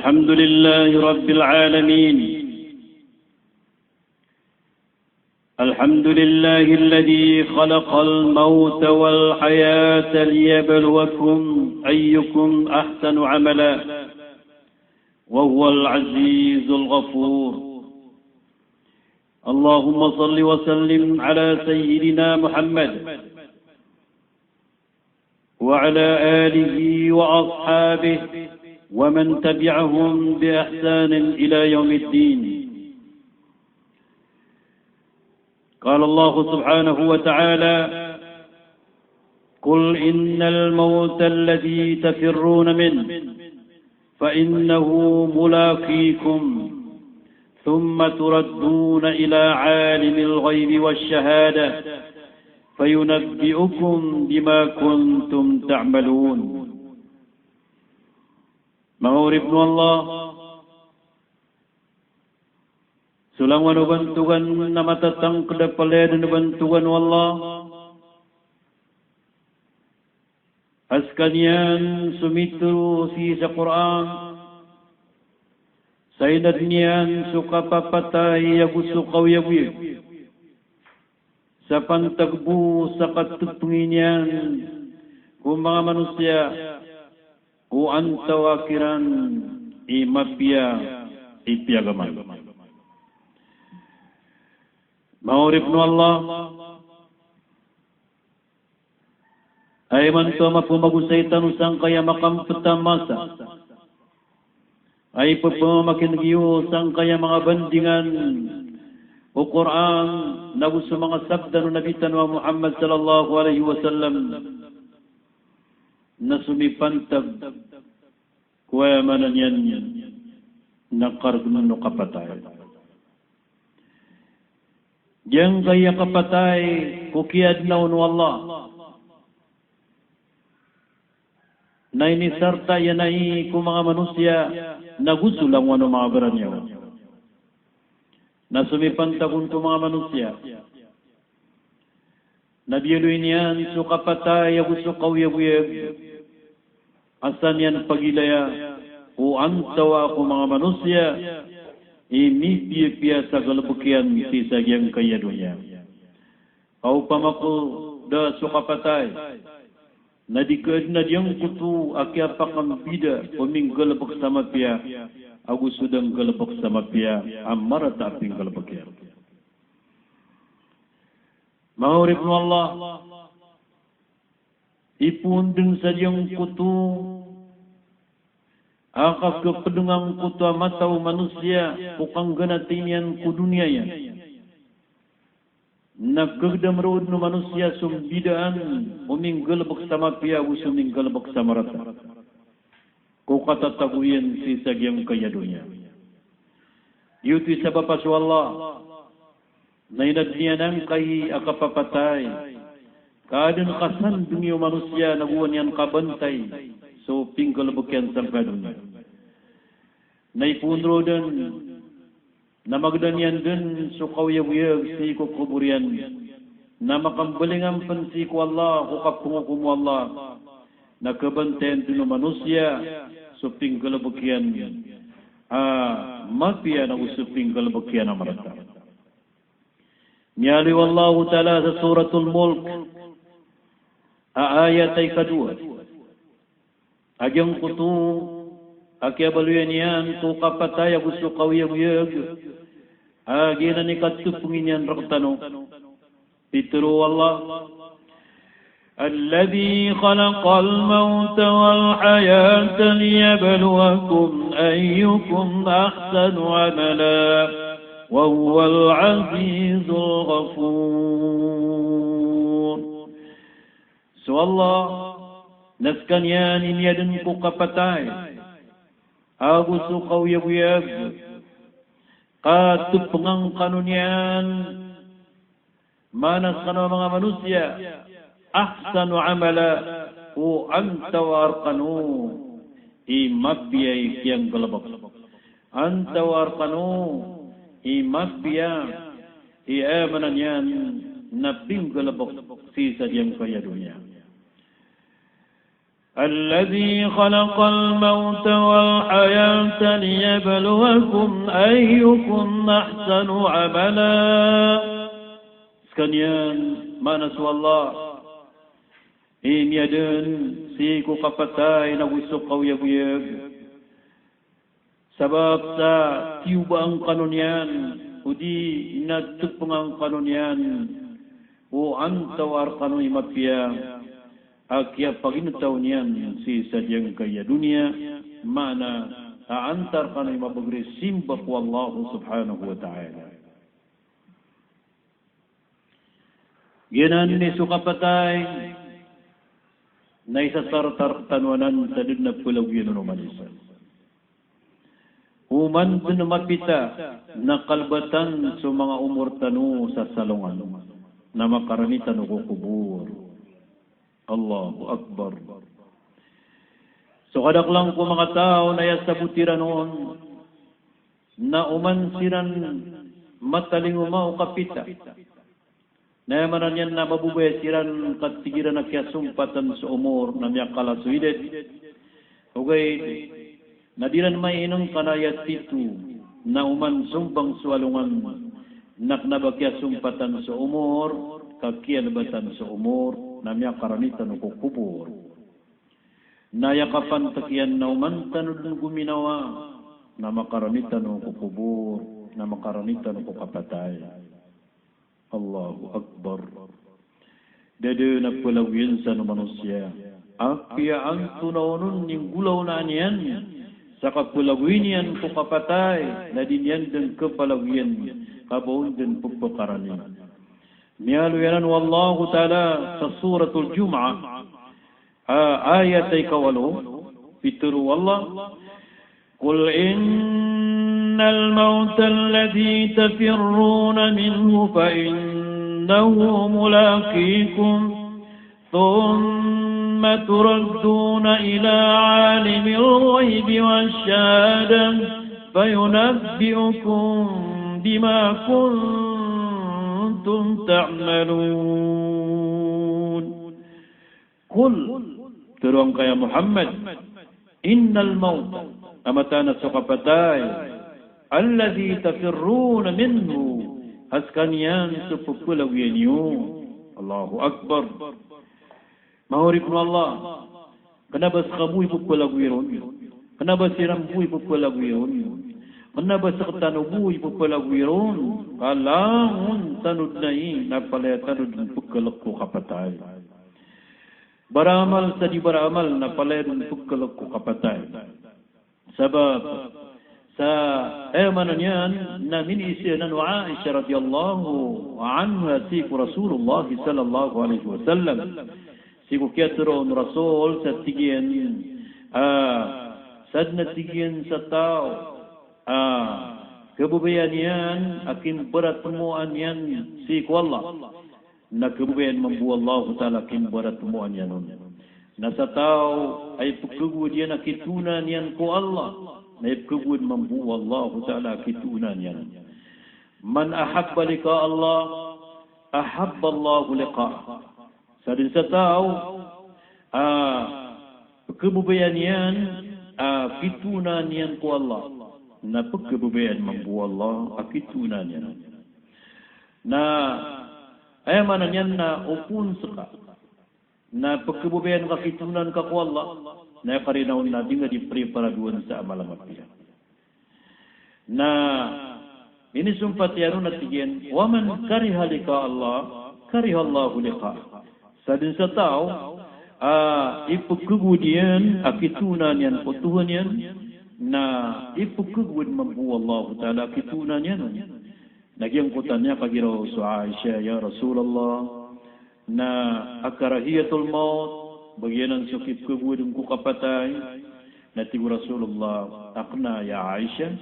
الحمد لله رب العالمين. الحمد لله الذي خلق الموت والحياة ليبلوكم أيكم أحسن عملا، وهو العزيز الغفور. اللهم صل وسلم على سيدنا محمد وعلى آله وأصحابه ومن تبعهم بإحسان إلى يوم الدين. قال الله سبحانه وتعالى: قل إن الموت الذي تفرون منه فإنه ملاقيكم ثم تردون إلى عالم الغيب والشهادة فينبئكم بما كنتم تعملون. Ma'urib nu Allah sulang wanu bantuan nama tatang kedapalaya dan bantuan Allah askanian sumitu si sa Quran sainadnian suka papatay yagusukaw yaguy sa pantagbu sa katutunginian kung mga manusia o antawakiran imapia ipiagaman. Maurib nu Allah ay man to mapumagusay tanusang kaya makamputamasa ay pagpamakinagyo sang kaya mga bandingan o Quran na gusto mga sabda no nabitan wa Muhammad sallallahu alaihi wasallam na sumipantag kuya manan yan nakargunan no kapatay. Diyan kaya kapatay kukiad na no Allah na inisarta yan ay kung mga manusia na gusto lang wano mga baranyaw na sumipantag kung mga manusia nabiyaloy niyan so kapatay gusto kawyag-wyag asan yan pagilaya o antawa ko mga manusia imipiya sa galabukyan si sagyang kayadunya au pamako da so kapatay nadikad na diyang kutu akiapakang bida uming galabuk sama piya agus sudang galabuk sama piya amara taping galabukyan. Ma'urib nu Allah ipundeng sadyang kutu akak kepedungang kutu amatau manusia ukang ganatinian ku dunia yan nagkagdam rood no manusia sumbidaan uming galabak sama piya usuming galabak sama rata ku katataguyan si sagyang kayadunya yuti sa bapasu Allah nainad niya nang kay akapapatay kaadun kasan dunia manusia naguwan yan kabantay so pinggal bukyan sang kadunya naipunro dan namagdan yan dun so kawyag-wyag si kukuburian na makambalingan pan si ku Allah kukapungukumu Allah nakabantayan dun manusia so pinggal bukyan mapia na uso pinggal bukyan na marata. Niyali wallahu ta'ala sa suratul mulk ayat ay kadua agyang kutu akyabaluyan yan tu kapatay gusto kawyag-wyag agyan ni katupungin yan raktano pituro Allah الذي خلق الموت والحياة ليبلوكم أيكم أحسن عملا وهو العزيز الغفور. So Allah naskan yan inyadun ko kapatay agus so kawyag-wyag katupungang kanunyan manas kano mga manusia ahsanu amala o antawar kanu imapiyay kiyang galabak antawar kanu imapia iamanan yan na pinggalabok si sadyang kayadunya. الذي خلق الموت والحياة ليبلوكم أيكم أحسن عملا. Sekalian mana Allah ini ada si ku kapatai na wisok kau ya buyag sebab sa tiubang kanunian udi natuk pengang kanunian o antawar kanuni mapia akia pagintaw niyan si sadyang kaya dunia mana aantar kanuni mabagri simba ko Allah subhanahu wa ta'ala. Ginan ni sukapatay na isatartar tanwanan sa din na pulawin ng manisa. Uman din mapita na kalbatan sa mga umur tanu sa salungan na makaranitan o kubur. Allahu Akbar. So kadak lang ko mga tao na yasabutiran noon na umansiran mataling umao kapita. Na manan yan na mabubay siran katigiran na kiyasumpatan sa umur na miyakala suidet. Okay, nadiran may inong kanayat titu na uman sumbang sualungan naknabakya sumpatan sa umur kakialbatan sa umur namya karanitan o kukubur. Nayakapan takian na umantan o guminawa na makaranitan o kukubur, na makaranitan o kukapatay. Allahu Akbar. Dede na pulawin sa manusia. Akya ang tunawnun ng gulaw na niyan sa kapulawin yan kukapatay na dinyan din kapalawin kabaon din pagpakaranian. Niyalu yanan wallahu ta'ala sa suratul Jum'ah ayat ay kawalo pituru wallah Qul innal mawta alladhi tafirruna minhu fa innahu mulaqikum thumma turadduna ila alimil ghaibi wasyhadah fayunabbi'ukum bima kuntum ta'malun. Qul turun kaya Muhammad innal mauta amatana sukapatay alladhi tafirruna minhu askaniyan supupulawin niyo. Allahu Akbar. Mahurip na Allah kanabas kamuy pupulawin kanabas sirambuy pupulawin kanabas saktanubuy pupulawin kalangun tanud na napalaya tanud pagkalak ko kapatay. Baramal sa di baramal napalaya pagkalak ko kapatay. Sebab sa ayamanan yan na minisiyanan wa Aisha radiyallahu anha siku Rasulullah sallallahu alaihi wasallam siku kiatron Rasul sa tigian sadna tigian sa tao kebubayan yan akin berat temuan yan siku Allah na kebubayan membuat Allah Ta'ala akin berat temuan yan nasa tao ay pagkagud yan akitunan yan ko Allah na ipagkagud membuat Allah Ta'ala akitunan yan. Man ahabba lika Allah ahabba Allah liqa. Sa din sa tao pagkabubayan yan akitunan yan ko Allah na pagkabubayan membuat Allah akitunan yan na ayamanan yan na upun saka na pagkabubayan kakitunan ka ko Allah na karinaw na di nga di preparaduan sa amalamapya. Na inisumpat yan na tigyan, waman karihalika Allah, karihallahu liqa. Sa din sa tao, ipagkagudian, akitunan yan, putuhan yan, na ipagkagud mambu Allah Ta'ala akitunan yan. Nagyang kutan niya kagiraw sa Aisha, ya Rasulullah, na akarahiyatul maut bagian ang sukip kagudong kukapatay na tigu Rasulullah akna ya Aisha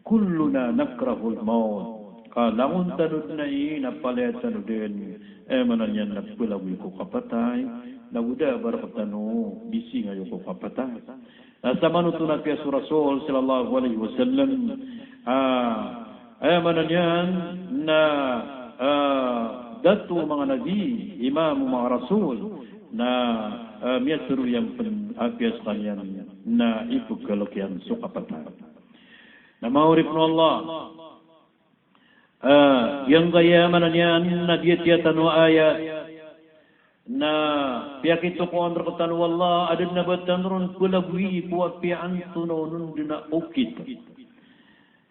kulluna nakrahul maut kalangun tanud na napalit tanud din manan yan nagpulawi kukapatay naguda barakatano bisi ngayon kukapatay nasa manutunan kaya sa Rasul sallallahu alaihi wasallam manan yan na datu mga nabi, imam mga rasul, na miasuru yang apias kalian na ibu kalokian suka patah. Nama urip Allah yang gaya mananya na dia tiatan wa ayat na pihak itu kuan berkatan wallah ada nabatan run kulagwi buat pian tunonun dina ukit.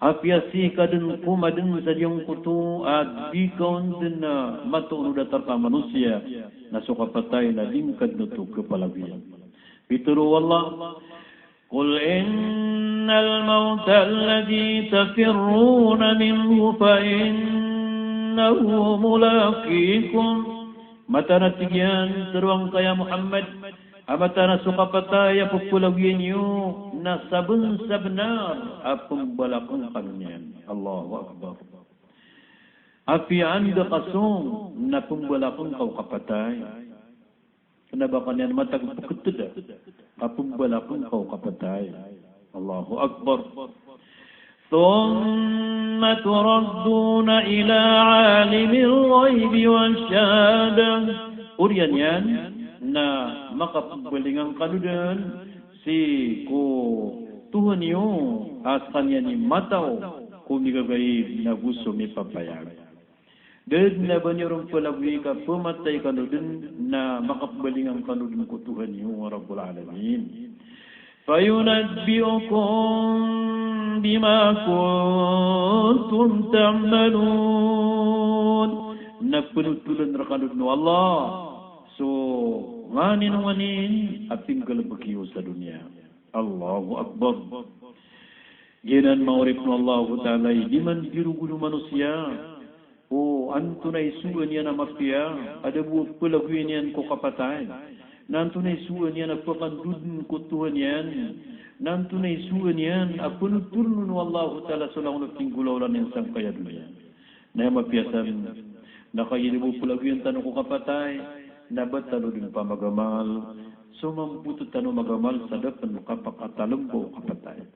Apiasi kadang kumadin sadyang kutu di kaun din matu datar ka manusia na suka patay na lingkad nutu kepalagian. Pituru wallah Qul innal mauta alladhi tafirruna minhu fa innahu mulaqikum. Mata natigyan teruang kaya Muhammad amatana suka pataya pupulagian yu na sabun sabnar apung balakung kanyan. Allahu Akbar. Api anda kasung na pumbalakung kau kapatay. Kenapa kanyan mata ketuda apung balakung kau kapatay. Allahu Akbar. ثم تردون إلى عالم الغيب والشهادة. Urianyan na makapalingang kanudan si ko Tuhan yu askan yan ni mataw kung nigagay na gusto may papayag. Dan na ba niyong palagwi ka pumatay kanudan na makapalingang kanudan ko Tuhan yu Rabbul Alamin. فَيُنَبِّئُكُمْ بِمَا كُنْتُمْ تَعْمَلُونَ. Nagpanutulan rakanud no Allah. So, nganin ating kalabakiyo sa dunia. Allahu Akbar. Ginan maurip no Allah Ta'ala. Di man birugulo manusia. O, anto na isuan yan na mafia. Ada buwag palaguin yan ko kapatay. Nanto na isuan yan agpakandudin ko Tuhan yan. Nanto na isuan yan agpanutulun no Allah Ta'ala sulang nagtinggulaw lang yan sang kaya dunia. Na yung mapiyasan na kayo mo palaguin tanong ko kapatay. Nabat talo din pa magamal. Sumamputo tano magamal sa dapan kapakatalong ko kapatay.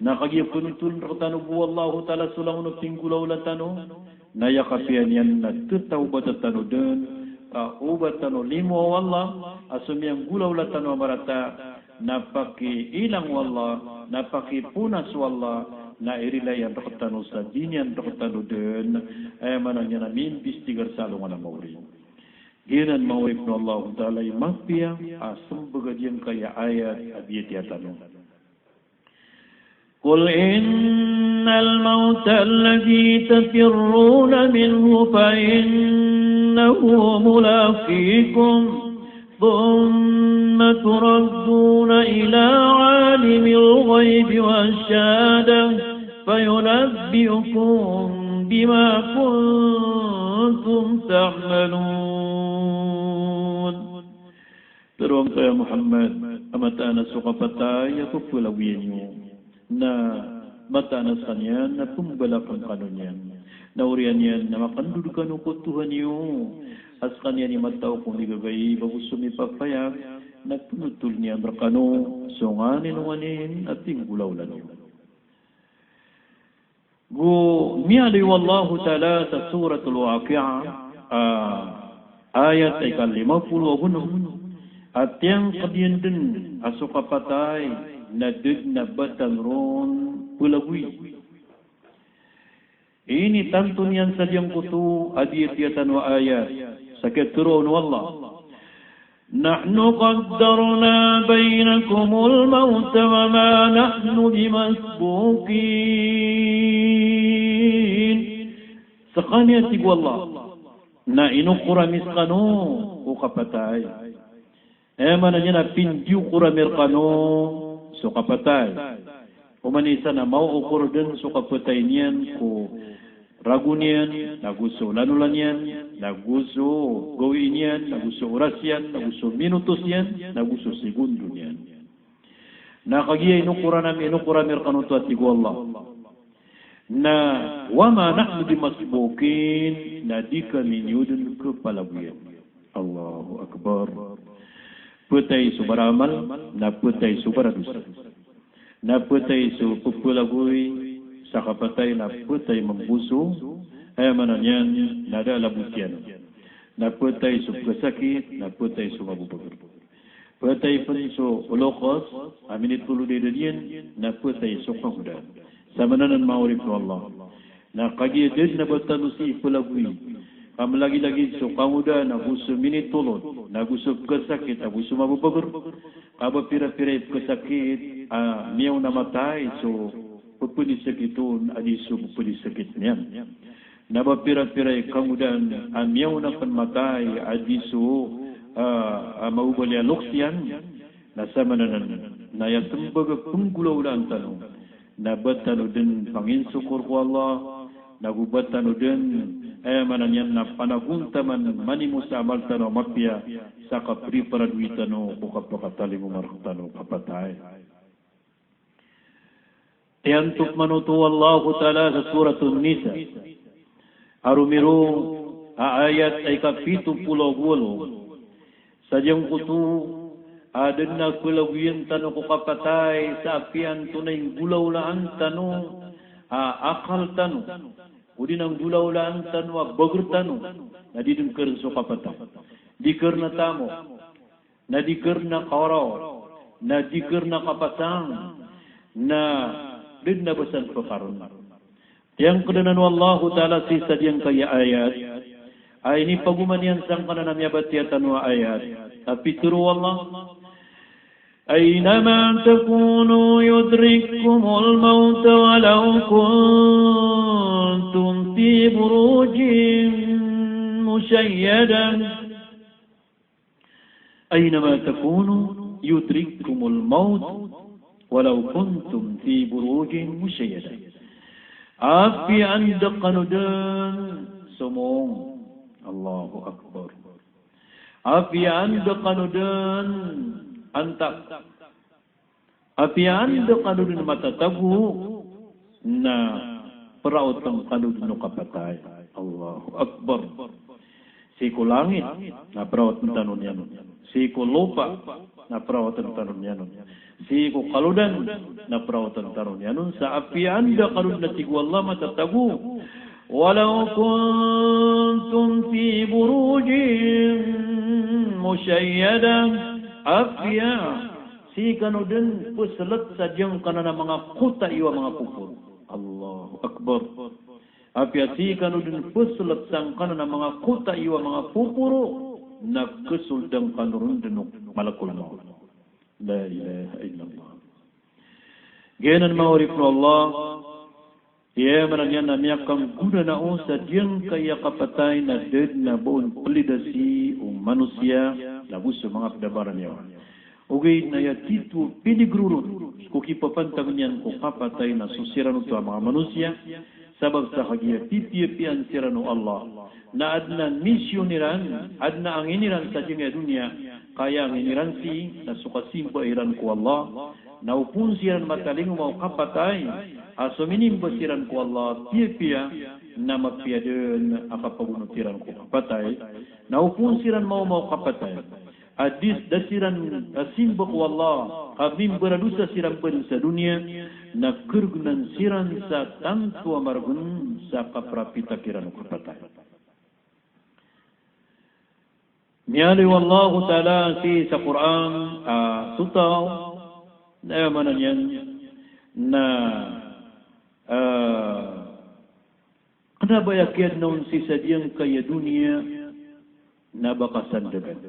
Nakagya punutun ko tanong ko Allah Ta'ala sulang nagtinggulaw lang tanong. Nayakapian yan na tutaw ba tano din. Ubat tano limo wallah asumiyang gulaw la tano marata napaki ilang wallah napaki punas wallah na irilayan tano sa dinyan tano den ay mananya na mimpis tigar salong na mauri ginan maurip no Allah Ta'ala mafia asum bagadian kaya ayat abiyati atano Qul innal mauta alladhi tafirruna minhu fa إنه ملاقيكم ثم تردون إلى عالم الغيب والشهادة فينبئكم بما كنتم تعملون. Terong kaya Muhammad amata na sukapatay kupulawiyan na mata na sanyan na pumbalakan kanunyan. Naurian yan na makandudukan ko Tuhan yu. Askan yan ni mataw kung ligagay bagus sumipapayag. Nagpunutul niya berkano. Sunganin at tinggulaw lang yun. Miyali wallahu ta'ala sa suratul waqi'ah. Ayat ay ka-50. At yang kadiyan din asukapatay na dig na batang ron pulagwi. Ini tantun yan sadyang kutu adiyatiyatan wa ayat. Sakit turun wallah. Nahnu qaddarna bainakumul mawta wa ma nahnu bimasbuqin. Sakanya tig wallah. Na inukura miskano o kapatay. Mana niya na pindiw kura mirkano so kapatay. Umanisa na mauukur din so kapatay niyan ko ragu niyan, nagusto lanulan yan, nagusto gawin yan, nagusto oras yan, nagusto minutos yan, nagusto segundo yan. Nakagiya inukura mirkano to at tigo Allah. Na wama nahnu bimasbukin na di kami niyudun kepalabuyan. Allahu Akbar. Putay subaramal na putay subaradusa. Na putay su pupulagoy sa kapatay na putay mambuso ay mananyan nada labutian. na petai su kesakit, na petai su mabu pegur. Petai pun su ulokos, aminit tulu di dadian, na petai su kahudan. Samananan ma'urif Allah. Na kagi ded na batanusi pelagui. Kam lagi-lagi su kahudan, na gusu minit tulu, na gusu kesakit, na gusu mabu pegur. Kaba pira-pira kesakit, miau na matai su pupuli sakitun, adi su pupuli sakitnya. Naba pira-pira kamudan miau na panmatai, adi su maubali aluksian, na samananan, na yatumbaga punggulaulan tanu, na batanu din panginsukur ko Allah, na gubatanu din, mananyan na panaguntaman manimusa amal tanu mapya, sa kapri paraduitanu, kukapakataling umarhtanu kapatay. Tiantuk manutu Allah Ta'ala sa suratul Nisa. Arumiro ayat ay kapitu pulau gulo. Sadyang kutu adan na kulawiyan tanu ko kapatay sa apian tunay gulaw laan tanu akal tanu. Udi ng gulaw laan tanu bagur tanu. Nadidungker so kapatay. Dikir na tamo. Nadikir na karaw. Nadikir na kapatang. Na din na basan pekaron. Yang kedanan Allah Ta'ala sisa yang kaya ayat. Ini paguman yang sangkana namanya batiatan wa ayat. Tapi turu Allah. Aynama takunu yudrikkumul maut walau kuntum fi burujin musayyadan. Aynama takunu yudrikkumul maut walau kuntum fi burujin musayyadan. Api anda kanudan semua Allahu Akbar. Api anda kanudan antak. Api anda kanudan mata tagu na perautang kanudan kapatay. Allahu Akbar. Siku langit na perawatan tanun yanun. Siku lupa na perawatan tanun yanun. Siku kaludan na perawatan tarun yanun sa api anda kalud na tigu Allah matatagu walau kuntum fi burujin musayyadan apiya si kanudan puselat sadyang kanana mga kuta iwa mga pupur. Allahu Akbar. Apiya si kanudan puselat sang kanana mga kuta iwa mga pupuro na kesuldang kanurun denuk malakul maut. La ilaha illallah. Genan ma'urif Allah. Ya managyan na miyakang guna na o sa diyang kaya kapatay na ded na buon pelidasi o manusia labus sa mga padabaran niya. Ugay na yatitu pinigrurun kukipapantang niyan kung kapatay na susiran ito ang mga manusia sabab sa kagya titiyapian sirano Allah na adna misyoniran adna ang iniran sa diyang dunia kaya ang iniran si na sukasimpa iran ko Allah na upun siran mataling mau kapatay asuminim basiran ko Allah pia na magpiadun akapagunutiran ko kapatay na upun siran mau kapatay adis dasiran simba ko Allah kabim beradusa siran pen sa dunia na kurgunan siran sa tantu amargun sa kaprapita kiran ko kapatay. Miyali wallahu ta'ala si sa Quran sutaw na manan yan na kanabayakian noon si sadyang kaya dunia na bakasandagan.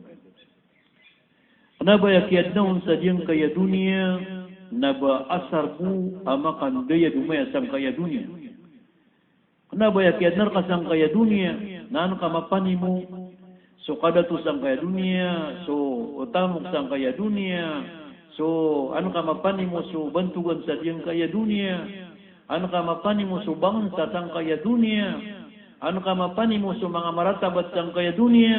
Kanabayakian noon sadyang kaya dunia na ba asar po amakan daya dumaya sang kaya dunia. Kanabayakian narkasang kaya dunia na ano kamapani mo so kada tu sang kaya dunia, so utamok sang kaya dunia, so ano ka mapani mo so bantugan sa diyang kaya dunia, ano ka mapani mo so bangon sa sang kaya dunia, ano ka mapani mo so mga maratabat sang kaya dunia,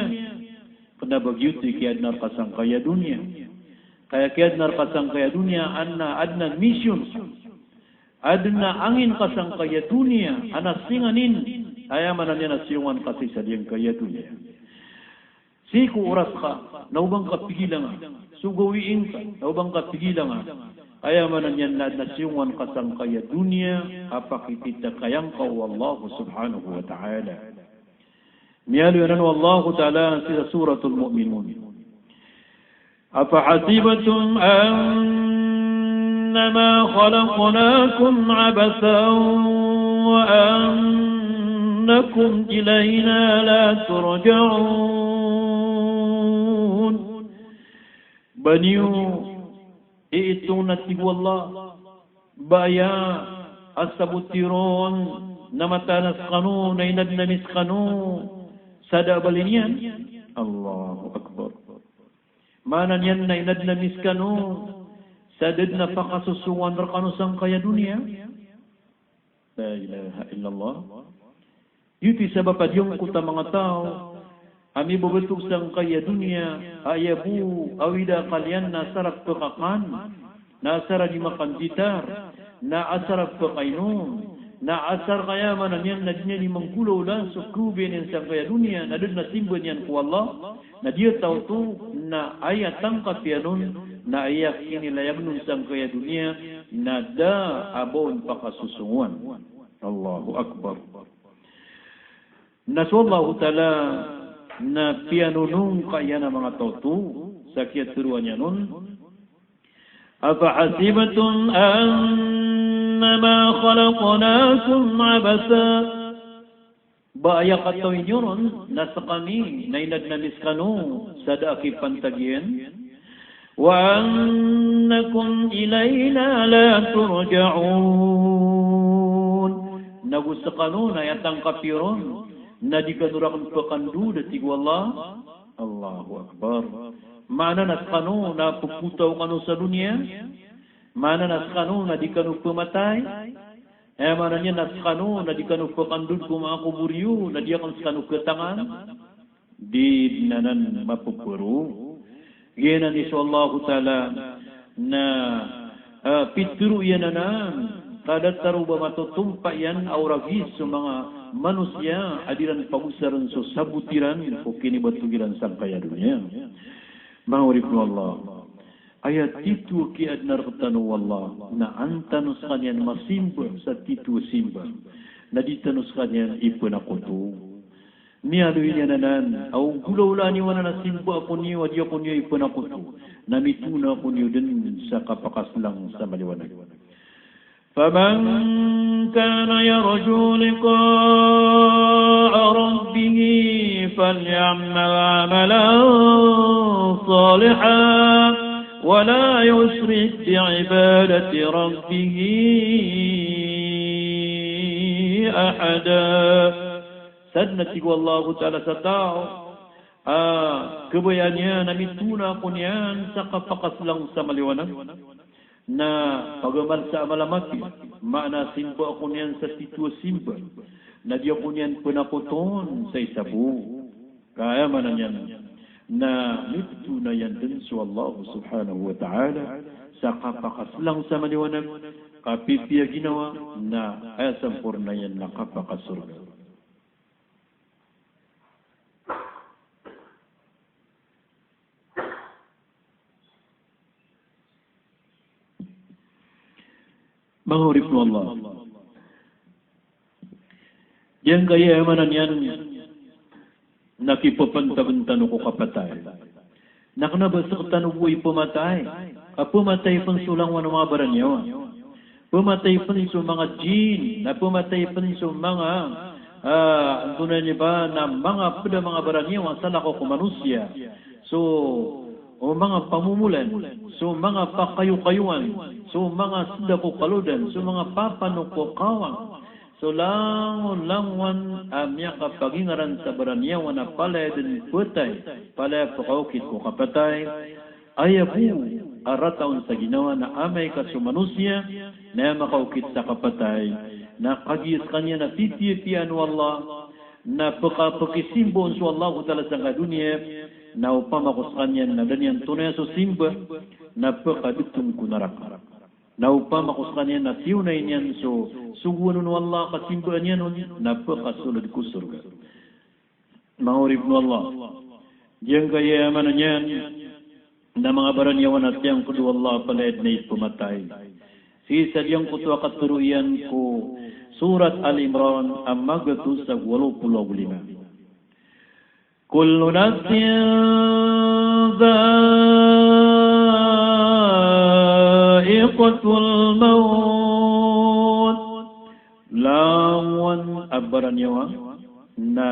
kada bagyuti kaya narka sang kaya dunia, kaya kaya narka sang kaya dunia, adna mission, adna angin ka sang kaya dunia, anasinganin, ayaman na niya nasiyungan kasi sa diyang kaya dunia. Siku oras ka, naubang kapigilan nga. Sugawiin ka, naubang kapigilan nga. Kaya manan yan na nasyungan kasang kaya dunia, kapakitita kayang ka Allah subhanahu wa ta'ala. Mialu yanan wallahu ta'ala fi suratul mu'minun. Afahasibatum annama khalaqnakum abathan wa annakum ilayna la turja'un. Baniu itu natibu Allah baya asabutiron namatanas qanu nainadna misqanu sada balinian Allahu akbar mana niyan nainadna miskanu sadadna faqasusuwan raqanu sangkaya dunia la ilaha illallah yuti sabab adiyong kuta mga tao ami bebetuk sangkaya dunia ayabu awida kalian nasarak pekakan nasara dimakan gitar na asar pekainum na asar kaya mana niyan nadnya ni mengkulau lah sukubin yang sangkaya dunia nadud na simban yan ku Allah na dia tahu tu na ayat tangkat yanun na ayat ini layabnun sangkaya dunia nada abon pakasusunguan Allahu akbar nasallahu ta'ala na pianunung kaya na mga tautu sakit turuannya nun afahasibatum annama khalaqnakum abasa baya katoy nyoron nasa kami na inadnamiskanu sada akipan tagyen wa annakum ilayna la turja'un nagusakanu na yatang kapiron na di kanurakan pakandu datigu Allah Allahu Akbar mana naskanu na puputaw kanu sa dunia mana naskanu na di kanu pumatay mana niya naskanu na di kanu pakandud kumakuburiyo na di akan skanu ketangan di nanan mapupuru gina ni Allah ta'ala na pituru yananan kada taruba matutumpa yan auragis sa mga manusia adiran pagusaran so sabutiran o kini batugiran sangkaya dunia ma'urifnu Allah ayat itu ki adnar tanu wallah na antanus kanyan masimba sa titu simba na ditanus kanyan ipunakutu ni aluin yananan au gulawlani wana na simba ako niyo adi ako niyo ipunakutu na mituna ako niyo din sa kapakaslang sa maliwanag فمن كان يرجو لقاء ربه فليعمل عملا صالحا ولا يشرك بعبادة ربه أحدا سنتي والله تعالى ستاو kebayanya namituna kunyan sa kapakaslang sa maliwanag na pagaman sa amalamati makna simba ako niyan sa titwa simba na di ako niyan penapoton sa isabu kaya man niyan na nito na yan din sa Allah subhanahu wa ta'ala sa kapakaslang sa maliwanag kapipia ginawa na ay sampurna yan na kapakasurga Menghurif Allah. Yang kaya emanan yan nakipapantagantano ko kapatay. Nakanabasak tanubuy pumatay. Pumatay pang sulang ng mga baranyawa. Pumatay pang sa mga jin. Pumatay pang sa mga antunan niya ba na mga baranyawa sa lako kumanusya. So, o mga pamumulan, so mga pakayu-kayuan, so mga sidako-kaludan, so mga papanukokawang, so langon-langwan amya kapagingaran sa baranyawan na palay din putay, palay pakaukit ko kapatay, ayabu arataon sa ginawa na amay ka sa manusia, na makaukit sa kapatay, na kagis kanya na titiyan wallah, na pakisimbon sa Allah ta'ala sa dunia, na upama kuskanyan na danyan tunay so simba na pakadutong kunarak. Na upama kuskanyan na tiyunay niyan so sugunun wallah kasimbaan niyan na pakasulod ko surga. Mahurib no Allah. Diyan kaya yaman niyan na mga baranyawan at yang kudu Allah palaid na ipumatay. Sisa diyang kutwa katuruyan ko surat Al-Imran ang magatu sa 85. kullu nafsin dha'iqatul maut. Lawan abaran nyawa na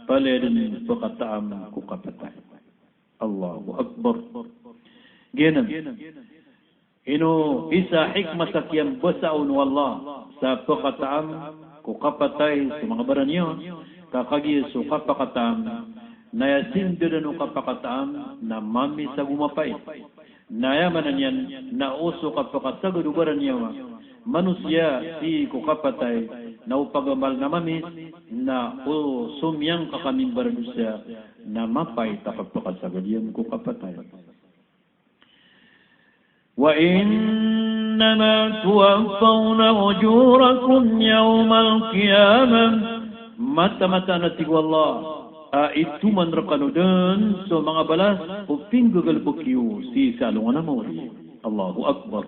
paledin perkataan ku kapatay. Allahu Akbar. Ganun. Ino isa hikmah sakyang basaun wallah sa perkataan ku kapatay sa mga baran niyo. Kakagi sa kapakataan na yasindu na kapakataan na mami sa gumapay. Nayamanan yan na uso kapakasagadubaran niyo. Manusia si ku kapatay na upagamal na mamis na sumyang kakaming baranusya na mapay takapakasagadiyan ku kapatay. Wa innama tuwaffawna ujurakum yawmal qiyamah. Mata-mata na tigo Allah. Itu man rakanudan so mga balas uping gagalbukyo si salungan na mawari. Allahu Akbar.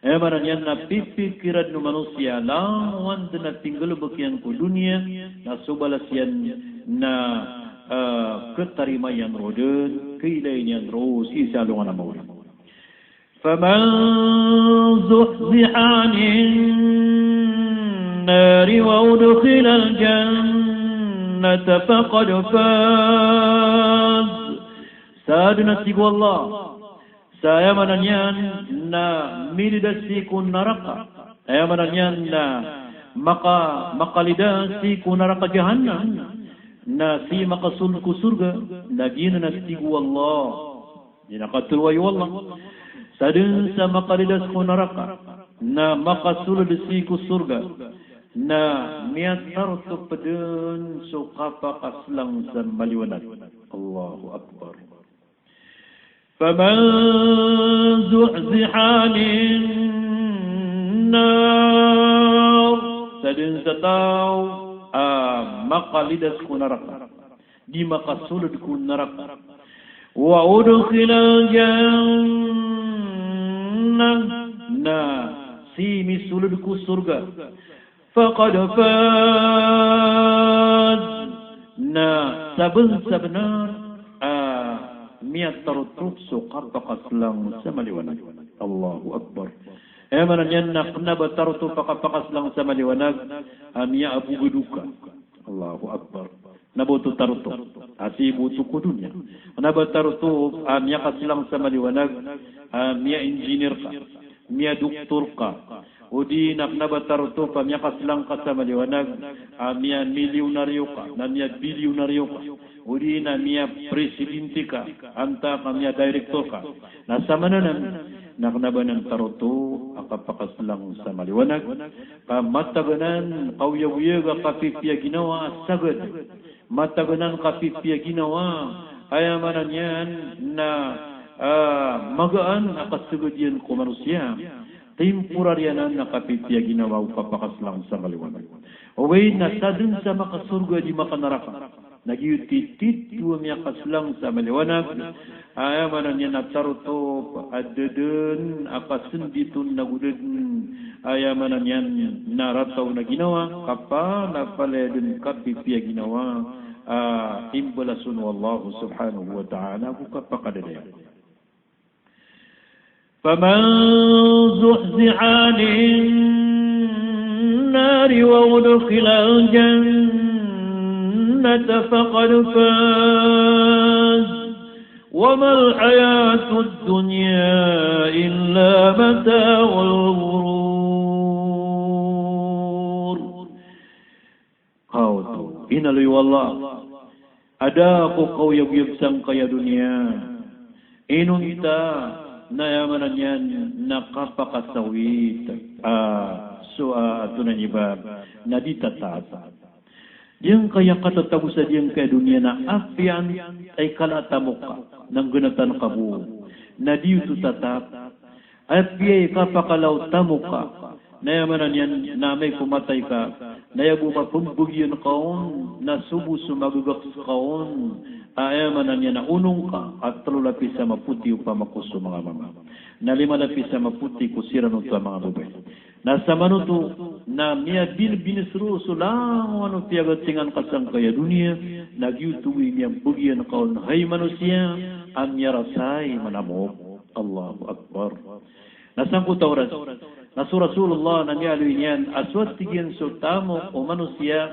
Maran yan na pipikiran ng manusia lawan na tinggal bakian ko dunia na subalas yan na ketarimayan roden kailain yan ro si salungan na mawari. فَمَنْ زُحْزِحَ عَنِ النَّارِ وَأُدْخِلَ الْجَنَّةَ فَقَدْ فَازَ. Sadana tigo Allah. Saya mananyan na milidasi ko naraka. Saya mananyan na makalidasi ko naraka jahannam. Na si makasul ko surga. Nagina na tigo Allah. Dinakatulway Allah. Sadun sa makalidas ko naraka na makasulod si ko surga na miyatar to padun so kapakaslang sa maliwanag. Allahu Akbar. Faman zuhziha 'anil nar. Sadun sa tao makalidas ko naraka di makasulod ko naraka wa udkhila na si misulud ku surga faqad faz na sabenar miat tarutuk suqar pakaslang sa maliwanag. Allahu Akbar. Manan yan na kenapa tarutuk pakaslang sa maliwanag miya abu geduka. Allahu Akbar. Nabuto tarutuk asi buto ko dunya. Kenapa tarutuk miya kaslang sa maliwanag miya engineer ka, miya doktor ka, o di naknabataruto pa miya kaslang ka sa maliwanag, miya milyonaryo ka, na miya bilyonaryo ka, o di na miya presidente ka, anta ka miya director ka. Nasa mananan, naknabanan taruto, akapakaslang sa maliwanag, kamataгаnan, kauyag-uyag, kapipya ginawa, sagad, mataganan kapipya ginawa, ayamanan yan na magaan akasugodian ko manusia temporaryanan nakapipya ginawa upapakaslang sa maliwanag. Away na sadun sa makasurga di makanaraka nagyutitit tuwa miya kaslang sa maliwanag ayamanan niya nataruto adedun akasunditun nagudun ayamanan niya narataw na ginawa kapa napaledun kapipya ginawa imbalasun wallahu subhanahu wa ta'ala kukapakadaya. فَمَنْ زُحْزِحَ عَنِ النَّارِ وَأُدْخِلَ الْجَنَّةَ فَقَدْ فَازَ وَمَا الْحَيَاةُ الدُّنْيَا إِلَّا مَتَاعُ الْغُرُورِ. Kau tu, inalui wallah. Ada aku kau yab-yab sang kaya dunia. Inunta nayamanan yan nakapakasawit tunan iba na di tatasa. Yang kaya katatago sa diyang kaya dunia na afian ay kalatamo ka ng gunatan kabu na di ito tatap afiay kapakalaw tamo ka nayamanan yan na may pumatay ka nayabu mapumbugyan kaon na subu sumagugak kaon ayamanan niya na unong ka at talulapis sa maputi upang makuso mga mama. Na lima lapis sa maputi kusiran ito mga babae. Nasa manutu na mia bin seru sulang wanu piaga tingan kasang kaya dunia nagyutui niya bugian kaun hai manusia am yarasai manamuk Allahu Akbar. Nasangku Taurat nasu Rasulullah nami aluinian aswat tigian sultamu o manusia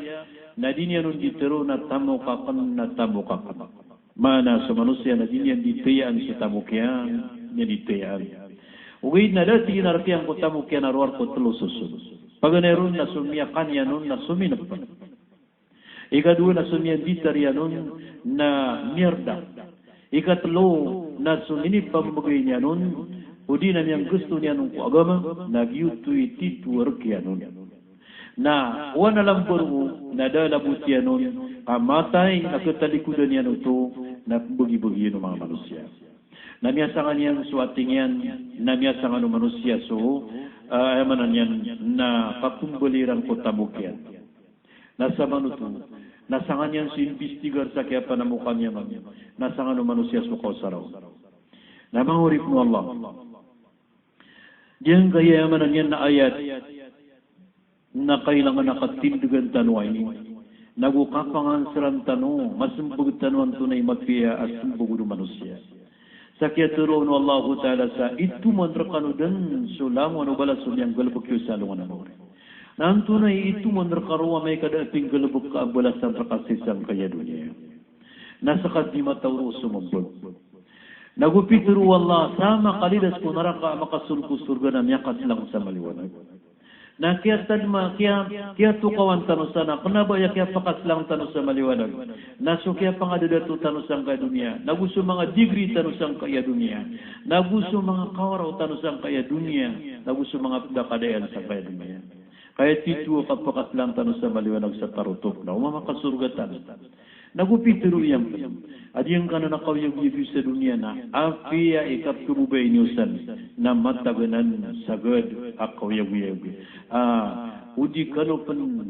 na dinya nun diteru na tamu kapan na tamu kapan mana sa manusia na dinya ditayaan sa tamu kian niya ditayaan. Uwid na dati ginarkiang ko tamu kian arwar ko telususun. Paganerun na sumiyakan yanun na suminappan. Ikadua na sumiyan ditarianun na mierda. Ikatlo na suminipang bagay yanun. Udi na niyang gusto niya nung agama, nagyutuy tituar kiyanun. Na wana lang buru na dalabut yanun, kamatay na katalikudan yan ito, na bugi-bugi ng mga manusia. Namiyasangan yan suating yan, namiyasangan ng manusia so, ayamanan yan na kakumbaliran ko tamukyan. Nasa manuto, nasangan yan si investigar sa kaya panamukan niya man, nasangan ng manusia so kausaraw. Na mangurip mo Allah. Diyan kaya ayamanan yan na ayat na kailangan nakatindugan tanway. Nagukapangan sarang tanong, masumbog tanong tunay mapiya at sumbog ng manusia. Sakya turun Allah Ta'ala sa itu mandrakanudan sulam wano bala sulyang galbuk yu salungan amore. Nanto na itu mandrakaruwa may kadating galbuk ka abalasan rakasisang kaya dunia. Nasa kadima tawro sumambol. Nagupituru Allah sama kalidas ko naraka makasulku surga na miyakas lang sa maliwanag. Na kaya tadma, kaya tukawan tanong sana, kenapa ya kaya pakas lang tanong sa maliwanag? Naso kaya pangadadato tanong sa kaya dunia, nagusto mga degree tanong sa kaya dunia, nagusto mga kawaraw tanong sa kaya dunia, nagusto mga pagkakadayan sa kaya dunia. Kaya tituwa kapakas lang tanong sa maliwanag sa tarutok na, umamakasurga tanong. Nagupituru yang adiyang kana na kawyag-yag sa dunia na apiya ikap turubay niusan na mataganan sagad akawyag-yag. Udi kano pan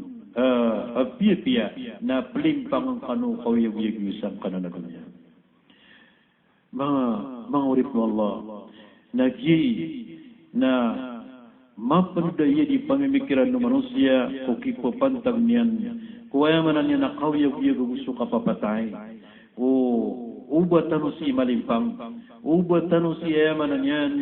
apiya na pelimpang kano kawyag-yag niusan kana na dunia. Mga urip mo Allah, nagyi na mapanudaya di pamimikiran ng manusia kung kipapantag niyan kuwaya manan niya na kawyag-yag gusto kapapatay. Uba tanong si malimpang. Uba tanong si ayamanan yan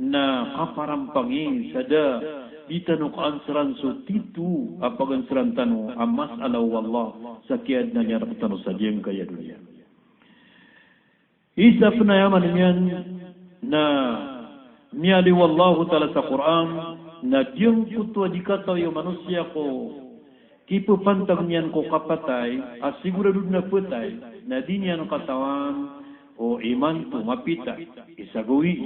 na kaparampangi. Sada, di tanong kaansaran so titu apagansaran tanong amas alaw Allah sa kiyad na niya tanong sa diyang kaya dunia. Isa panayamanan yan na miyali wallahu ta'ala sa Quran na diyang kutwa di kataw yung manusia ko kipu pantag niyan ko kapatay, asigurado na putay, na di niyan katawan o iman to mapita, isagawi.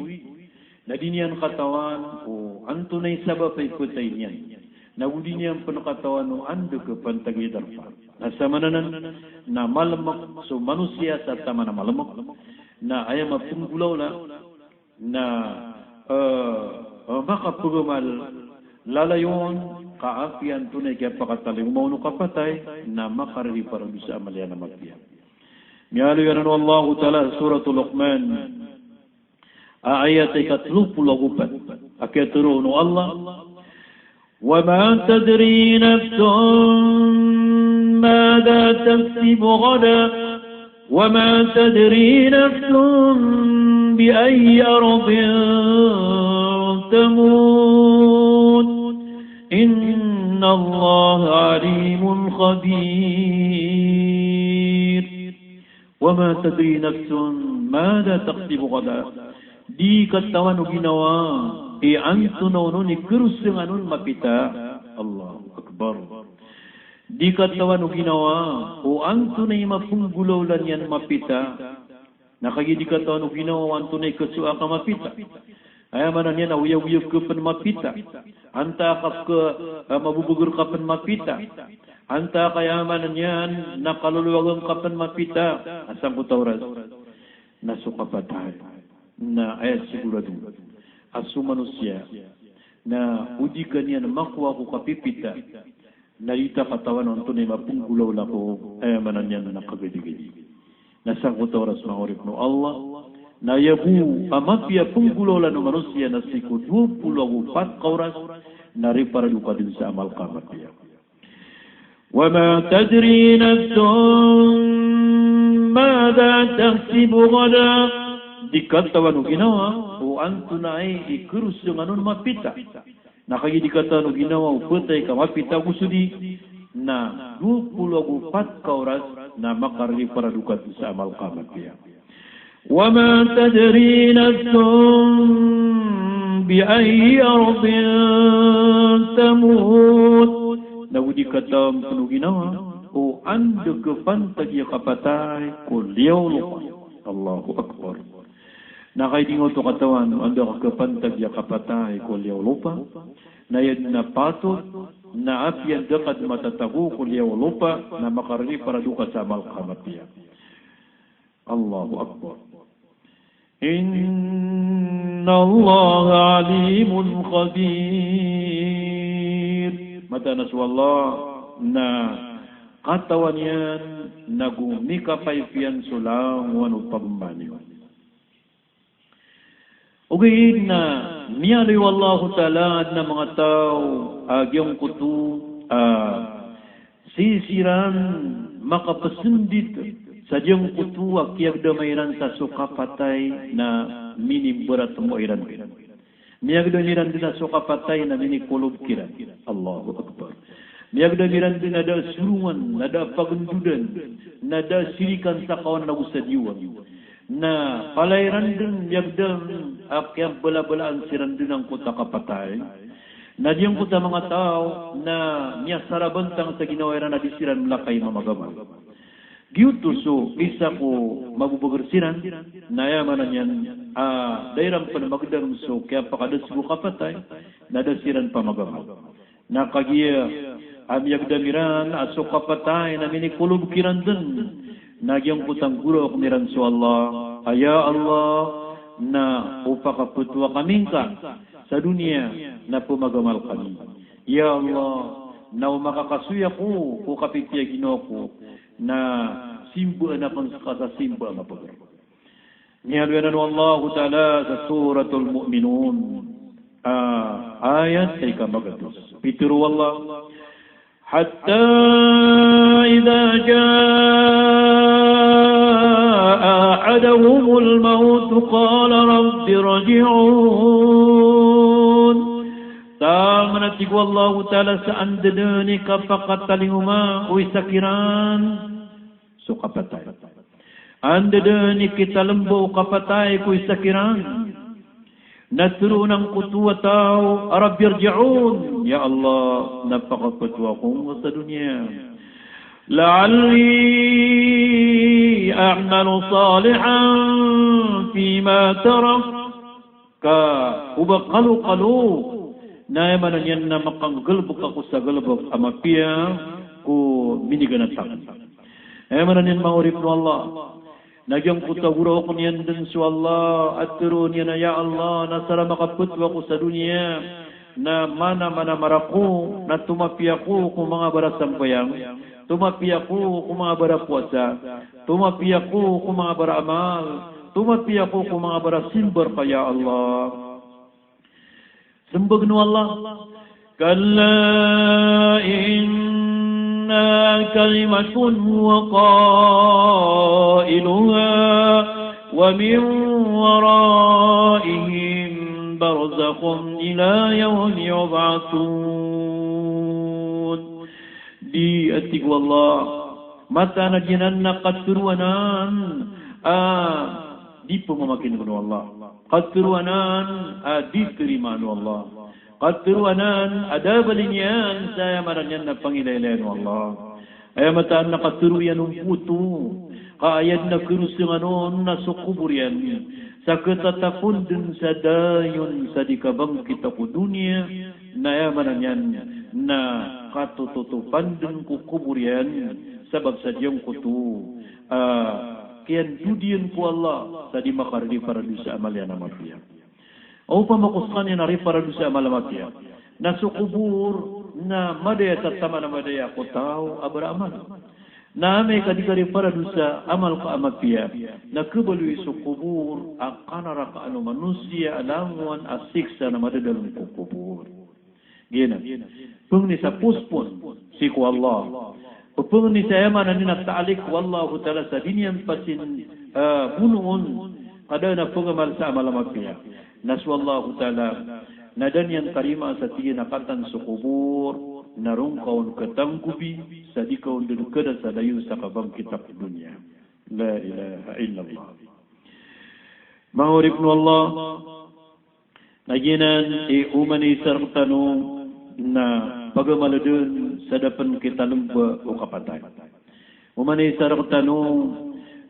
Na di niyan katawan o anto na isabapay putay niyan. Na udi niyan panakatawan o ando ke pantagidar pa. Nasa mananan na malamak, so manusia sa tama na malamak, na ayam mapunggulaw na makapugumal lalayon, kaapian tunay kaya pakataling mauno kapatay na makarili para bisa amalya na magbiya. Miyalo yan ano Allah Ta'ala Suratul Luqman ayat ay 34 akiyaturo no Allah وَمَا تَدْرِي نَفْسٌ مَاذَا تَكْسِبُ غَدًا وَمَا تَدْرِي نَفْسٌ بِأَيِّ أَرْضٍ تَمُوتُ إِنَّ اللَّهَ عَلِيمٌ خَبِيرٌ وَمَا تَدْرِي نَفْسٌ مَاذَا تَكْسِبُ غَدًا Di katawan o ginawa anto na uno ni kurusing anon mapita Allahu Akbar. Di katawan o ginawa o anto na mapunggulaw lan yan mapita nakagi di katawan o ginawa anto na ikasua ka mapita. Ayamanan yan, awiyag-wiyag ka pan mapita. Anta ka mabubugur ka pan mapita. Anta kayamanan yan, nakaluluwagang ka pan mapita. Asang ko Taurat, nasukapatay. Na ayat sigurado. Asu manusia, na udikan yan, makuha ko kapipita. Narita katawan ang tunay mapunggulaw na ko, ayamanan yan, nakagadi-gadi. Nasang ko Taurat, mahorip no Allah, na yabu amapia punggulola no manusia na siku 24 kauras nari para duka din sa amal kamat dia. Wa ma tadri nafsun madha tahsibu gada, dikatawa no ginawa o antuna ay ikurus yung anon mapita. Nakagi dikata no ginawa o putay ka mapita kusudi na 24 ka oras na makarli para duka din sa amal kamat dia. Wa ma tadri nafsun bi ayyi ardin tamut, nawudi katam penuh ginawa o anda kepantag ya kapatay ko liyaw lupa. Allahu Akbar. Nakaidingo to katawan anda kepantag ya kapatay ko liyaw lupa, na yan na patut na apian dekat matatagu ko liyaw lupa na makarni para duka sa amal kamat dia. Allahu Akbar. Inna Allah alimun khabir. Mata naswallah na katawan yan nagumika paypian sulang wano pagmani. Ugay na niyaloy wallahu ta'ala na mga tao agyong kutu sisiran makapasundit sa diyong kutu akyag damayran sa sukapatay na miniberat mo iran. Miyagdamiran din na sukapatay na minikulog kiran. Allahu Akbar. Miyagdamiran din na da surungan, na da pagundudan, na da sirikan sa kawan na usadiwan. Na palayran din miyagdam akyang bala-balaan siran din ang kuta kapatay. Na diyang kuta mga tao na miyasarabantang sa ginawaran na disiran lakay mamagaman. Giutuso isa ko mabubugersiran nayamanan yan dairang panamagdam so kaya pakadas ko kapatay nadasiran pamagamal nakagiya amyag damiran aso kapatay na minikulub kiran din nagyang putang guro kumiran so Allah aya Allah na upakaputwa kaming ka sa dunia na pumagamal kami ya Allah na umakakasuya ko kapitya Ginoo ko na simbo na pang sa simbo ang mapagar. Nihalwanan Allah Ta'ala sa Suratul Mu'minun ayat ay kamagatos. Pituru Allah hatta idha jaa ahadahumul maut qala rabbi raji'un. Manatigo Allah Ta'ala sa andadani kapakatalinguma o isakiran so kapatay. Andadani kita lembo kapatay ko isakiran nasro ng kutuwa tao Rabbi irji'un ya Allah napakapatwa kong sa dunya la'alli a'malu salihan fima tarak ka ubaqalu na manan yan na makanggalbok ako sa galbok amapia ko miniganatan. Manan yan maurip no Allah. Nagyang kutaguro ko niyan din so Allah at turo niya na ya Allah nasara makaputwa ko sa dunya na mana marako na tumapia ko kung mga barasambayang tumapia ko kung mga barapuasa tumapia ko kung mga baramal tumapia ko kung mga barasimbar pa ya Allah. Sembagnu Allah kalla inna kalimatun wa qailuha wa min waraihim barzakhun ila yawmi yub'atsun. Di atig wallah mata na ginan na katuruanan di pemamakin gunu Allah katuruanan diterima nu Allah katuruanan ada balinyan saya maranyan na pangilailan nu Allah ay mataan na katuruyan ng puto kaayad na kirusunganon na sukuburian sa katatapon din sa dayon sa dikabang kita ko dunia na maranyan na katututupan din kukuburian sabab sa diyong kutu kian dudian ko Allah sa di makardi para sa amalya na matiya. O pamakuskan yan nari para sa amalya matiya. Nasukubur na madaya tatama na madaya ko tao abaraman. Na may kadikari para sa amal ka amatiya. Na kabaloy sukubur ang kanara ka ano manusia alanguan asiksa na madadalong kukubur. Gina. Pung ni sa puspon si ku Allah. Pung ni sa yaman ni na ta'alik wallahu ta'ala sa dinyan pasin bunuon kada na pengamal sa malamagya. Naswallahu ta'ala na danyan karima sa tiya nakatan sa kubur narong kaon katanggubi sa di kaon dinukada sa layo sa kabang kitab dunia. La ilaha illallah. Mahurib Allah naginan umani sartanu na pagamaladun sa dapan kita lumba o kapatay. Umani sartanu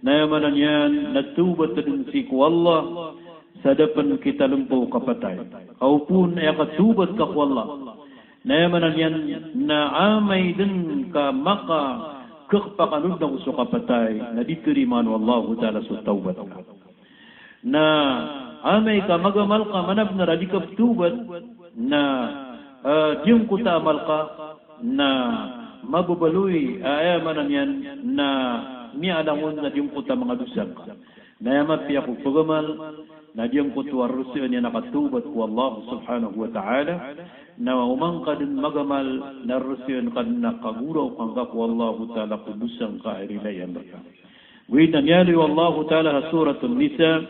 na yamanan yan natubat din si ku Allah sa dapan kita lumba o kapatay. Kaupun ay katubat ka ku Allah. Na yamanan yan na amay din ka maka kakpakanod ng uso kapatay na ditiriman wallahu ta'ala sa tawbat ka. Na amay ka magamal ka manab na radikap tubat na diyong kuta amal ka na magbabaloy ayamanan yan na mialangon na diyong kuta mga dusan ka. Na yamat piya ko pagamal na diyong kutuwar rusyon niya nakatubat ko Allah subhanahu wa ta'ala na umang ka din magamal na rusyon ka na kaguraw kang ka ko Allah ta'ala kudusan ka irilayan baka. Wait nangyari Allah ta'ala sa suratul Nisa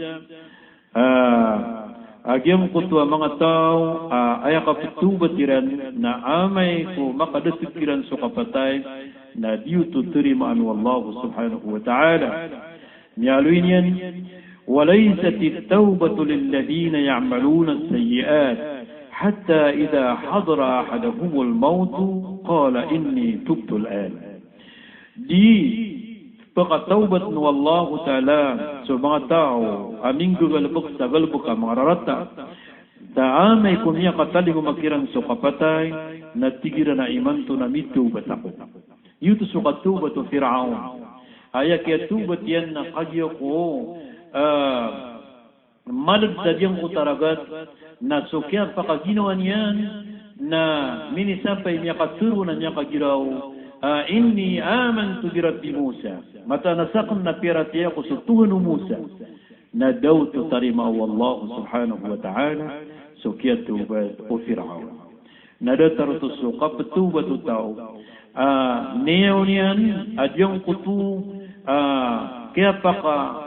agyam kutuwa mga tao ay kapitubat iran na amay ko makadasikiran sa kapatay na diyo tuturimaan Allah subhanahu wa ta'ala. Niyaluin yan وليست التوبة للذين يعملون السيئات حتى إذا حضر أحدهم الموت قال إني تبت الآن. دي بقى توبة والله تعالى سبحانه أمين قلبك مرارتا تعامي كم يقتله مكيرا سقفتاي نتجرنا إيمانتنا من توبتكم يتسق توبة فرعون أيك توبة ين قد يقول malad sa diyang utaragat na sukyan pakaginawan yan na minisampay niya katuro na niya kagiraw inni amantu bi Rabbi Musa mata nasakon na piratiya ko sa tuhan Musa na daw tutarima Allah subhanahu wa ta'ala sukyan tubat o Fir'aun na datar to sukap tubat o tao niyaw niyan adyang kutu kaya paka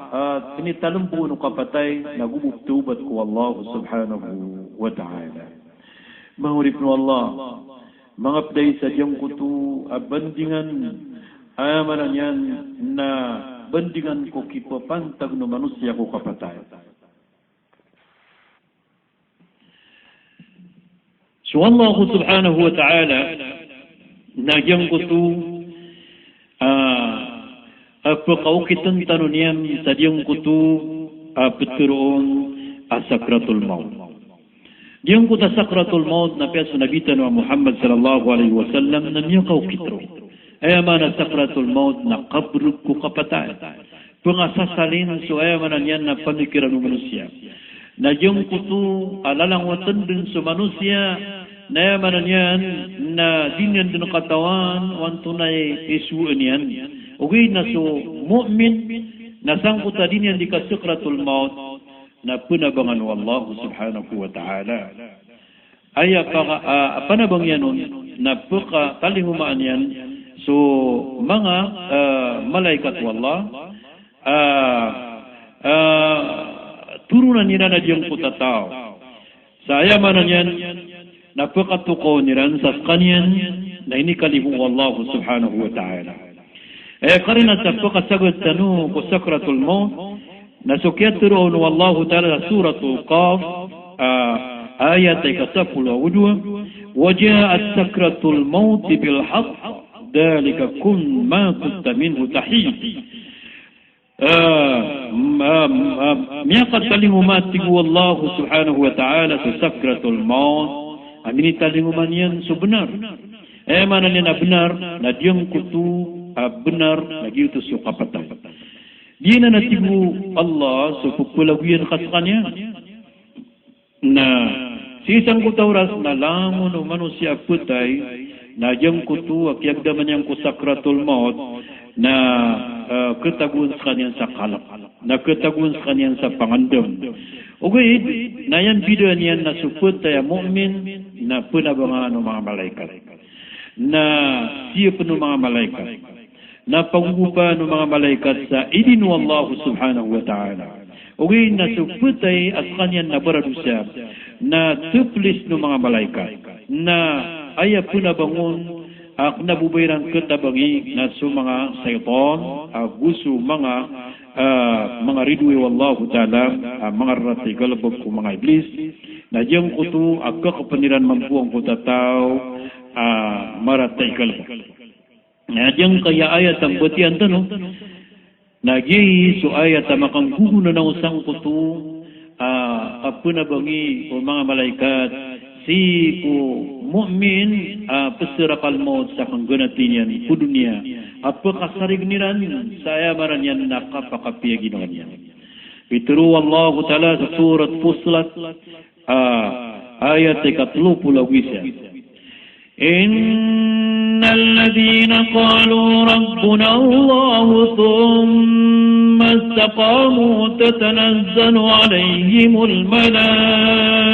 tinitalumpo ng kapatay nagubuktubat ko Allah subhanahu wa ta'ala. Mahurip no Allah, mga pday sa diyang kutu, bandingan, ayamanan yan na bandingan ko kipapantag no manusya ko kapatay. So Allah subhanahu wa ta'ala, na diyang kutu, pagkaukitan tanunian sa diyang kutu pagturoon sakratul maut. Diyang kuta sakratul maut na piya sunabitan wa Muhammad sallallahu alaihi wasallam na niyang kaukitro. Ayamana sakratul maut na kabrug ko kapatay. Pangasasalin so ayamanan yan na pamikiran ng manusia. Na diyang kutu alalang watan din sa manusia na ayamanan yan na dinyan din katawan wantunay isuan yan. Ugay na so mu'min na sangkuta din yan di kasukratul maut na panabangan wa Allah subhanahu wa ta'ala. Ay panabang yan nun na pagkalihumaan yan so mga malaikat wa Allah turunan nila na diyang kutatao. Sa ayamanan yan na pagkatuko niran sa kanyan na inikalihu wa Allah subhanahu wa ta'ala. Karena sapakasagot tanu ko sakratul maut nasukiyat turuan wallahu ta'ala suratul Qaf ayat 32 waja'at sakratul maut bil haqq dalika kun ma kunta minhu tahid miyaqat talimumatig wallahu subhanahu wa ta'ala sa sakratul maut amini talimuman yan so benar mana niya na benar na diyang kutu benar lagi itu su kapatay. Di na natibu Allah so pupulawian kasanya na sisang kutauras na lamon o manusia putay na diyang kutu akyagdaman niyang kusakratul maut na ketagun sa kanyan sa kalap na ketagun sa kanyan sa pangandam. Okay, na yan bidan yan na suputay mu'min na penabangan ng mga malaikat, na siya ng mga malaikat, na pangupa ng mga malaikat sa idin wa Allah subhanahu wa ta'ala. Ugin na suputay at kanyan na baradusa na tuplis ng mga malaikat, na aya penabangon ak nabubayran ketabangi na su mga syaitan gusto mga ridwe wallahu ta'ala mga rati galabog ko mga iblis na diyang kutu ak kakapaniran mampuang ko tataw maratay galabog na diyang kaya ayat ang batian tanong nagi su ayat makang gugunan ng usang kutu penabangi o mga malaikat si ku mukmin pesirakal maut sa kangganatian ku dunia apa kasarigniran saya maranyan nakapakapia ginawannya bitru Allah taala sa surat Fussilat ayat 30 wisa innal ladzina qalu rabbuna Allah thumma istaqamu tatanazzalu alaihimul malaikah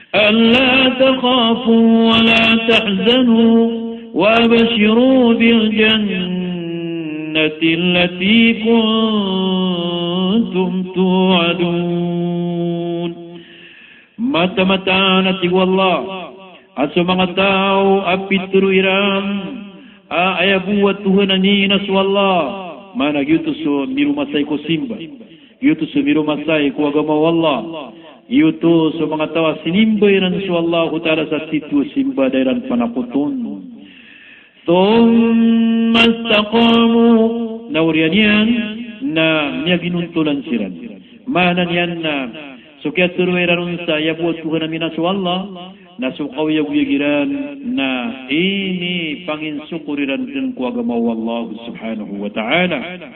ألا تخافوا ولا تحزنوا وابشروا بالجنة التي كنتم توعدون mata-mata nati wallah aso mga tao apitru iram ayabuat Tuhan ani naswallah mana gitu so miru masay ko simba gitu so miru masay ko agama wallah yuto sa mga tawa sinimbay ng su Allah ta'ala sa situ simba dairan panakutun thumma istaqamu naurianian na niya ginuntulan siran manan yan na sukyat surwairan sa yabuat Tuhan namin su Allah na sukaw yagiran na ini pangin sukuriran din ko agama Allah subhanahu wa ta'ala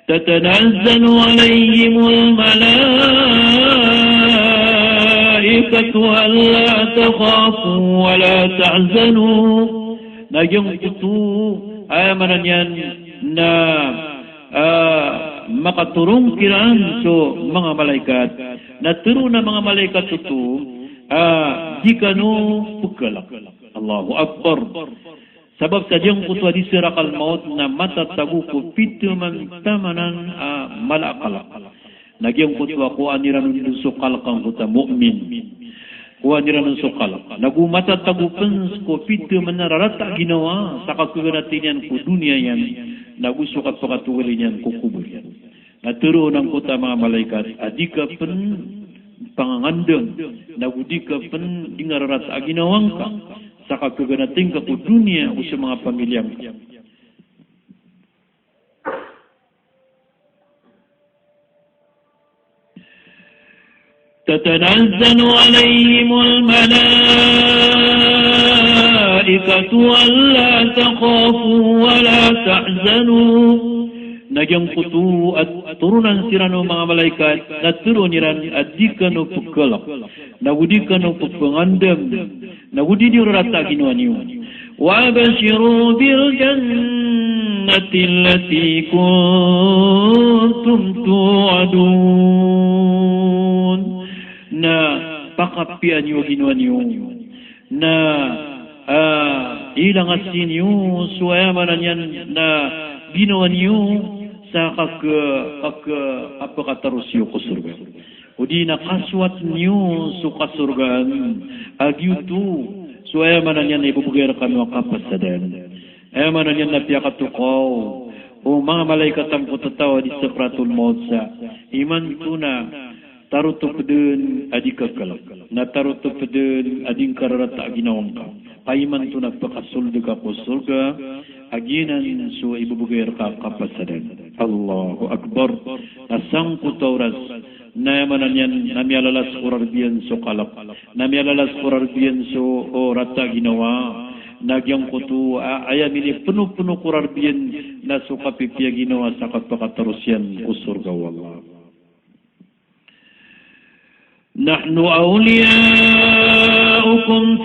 تتنزل عليهم الملائكة ألا تخافوا ولا تحزنوا نجم كتو آمنا ين na makaturong kiran so mga malaikat na turo na mga malaikat ito di kanu pagkalak Allahu Akbar sebab sadyang kutwa di sirakal maut na matatagu ko pitu man tamanan malakala. Nagyang kutwa ko aniran ng sukal kang kuta mu'min. Ko aniran ng sukal. Nagu matatagu pens ko pitu man nararata ginawa sa kakuganatinan ko dunia yan. Nagu sukat pakatuwalin yan ko kubur yan. Naturo ng kuta mga malaikat adika pen pangangandang. Nagu dika pen dingararata ginawang ka. Sa kaganating ka po dunia o sa mga pamilyang ka. تتنزل عليهم الملائكة ألا تخافوا ولا تحزنوا Nagyang kutu at turunan sirano mga malaikat na turuniran at di ka no pagkalak. Nagudi ka no pagpangandam. Nagudi di rata ginawa niyo. Wabashiru bil jannati allati kuntum tu'adun. Na pakapian niyo ginawa niyo. Na ilang asin niyo suwayamanan yan na ginawa niyo sa apakatarusyo ko surga. O di nakaswat niyo sa kasurgaan, agyuto, so ayamanan yan na ibubugay kami ang kapasadan. Ayamanan yan na piyakatukaw, o mga malaikat ang kutatawa di sa pratul maut sa iman ko na tarutok din adikakalak, na tarutok din ading kararata ginawang ka. Paiman to nagpakasuldo ka po surga, aginan so ibubugay ka kapasadan. Allahu Akbar. Asang kutauras na yamanan yan namiyalalas kurarbiyan so kalap. Namiyalalas kurarbiyan so rata ginawa. Nagyang kutu ayamini penuh-penuh kurarbiyan na so kapipya ginawa sa kapakatarusyan ko surga wallah. نحن أولياؤكم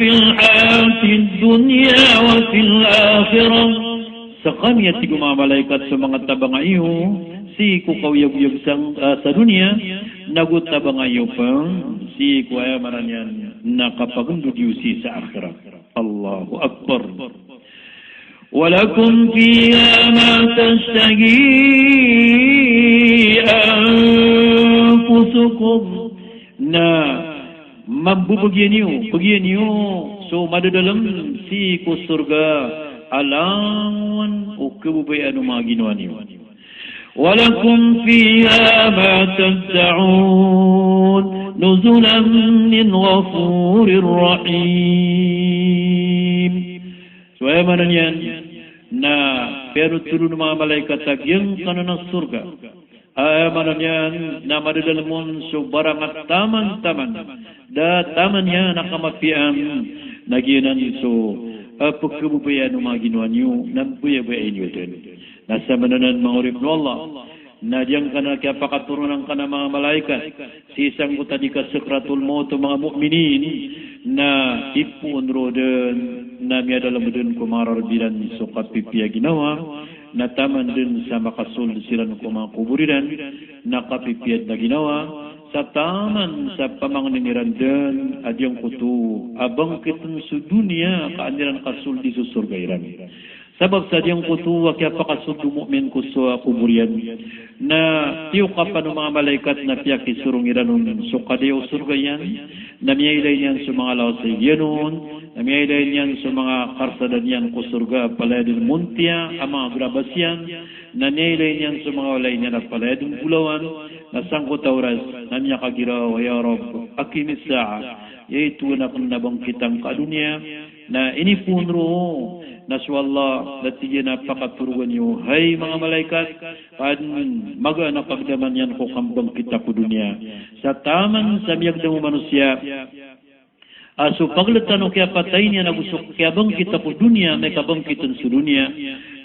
في الحياة الدنيا وفي الآخرة Sakam yatigo mga malaikat sa mga tabangayo si kukawiyag-yag sa dunia nagutabang ayo pa si kuaya maranyan nakapagundu diusi sa akhirat. Allahu Akbar. Walakum fiha ma tashtahi anfusukum. Na magbubugyan niyo so madadalam si ko surga alawan o kabubayan ng mga ginawa niyo. Walakum fiha ma tad'un nuzulan min ghafurir rahim. So ay manan yan na pero turun ng mga malaikat tagyang kananang surga. Ay manan yan na madadalamon so barang at taman-taman da taman niya nakamapian naginan so pagkabubayan ng mga ginawa niyo ng buya-buyain niyo din. Nasa mananan mga urip ng Allah na diyan ka na kaya pakaturunan ka ng mga malaikat si isang butani ka sakratul maut mga mu'minin na ipun roden na miyadalam din kumarar bilan so kapipiya ginawa na taman din sa makasul sila ng mga kuburiran na kapipiyat na ginawa sa taman sa pamangniniran din at yung kutu abang kitang sa dunia kaaniran kasul di susurgairan. Sabab sa diyang kutu kaya pakasudu mu'min ko sa kuburian na tiyo ka pa ng mga malaikat na piyak isurungiran nun so kadayaw surgayan na miyaylay niyan sa mga lawasay yanon na miyaylay niyan sa mga karsadan niyan ko surga palayadin muntia ang mga grabasyan na miyaylay niyan sa mga walay niyan at palayadin bulawan na sangkot auras na miya kagiraw ya Rab akimis sa'a yaitu na kung nabangkitang kadunya na inipunro naswallah dati na pakaturuan niyo hay mga malaikat pad maga na pagdaman yan ko kambang kita po dunia sa taman sa miyag na manusia aso paglatan o kaya patay niya nagusok kaya bang kita po dunia may kabangkitan sa dunia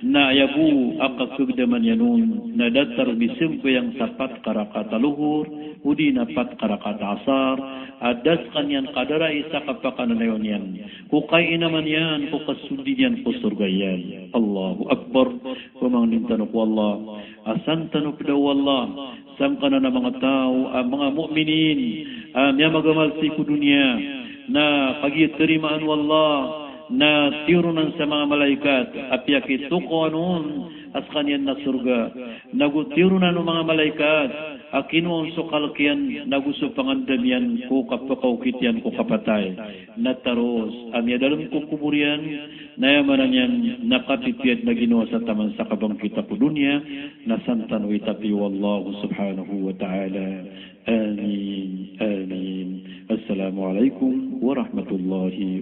na ayabu akakagdaman yan nun na datar bisimpo yang sapat karakata luhur udi napat karakata asar adas kanyan kadara isa kapakanan na yun yan kukay naman yan kukasudi yan ko surga yan Allahu Akbar pamangnin tanok wallah asan tanok daw wallah sangka na mga tao mga mu'minin niya magamalsi ko dunia na pagitirimaan wallah na tirunan sa mga malaikat apyak ito ko noon as kanyan na surga nagutirunan ng mga malaikat akinuon so kalkian naguso pangandamian ko kapakaukit yan ko kapatay na taros amya dalam ko kuburian na yamanan yan nakapipiyat na ginawa sa taman sa kabangkita po dunya na santan o itapi wallahu subhanahu wa ta'ala amin amin assalamu alaikum warahmatullahi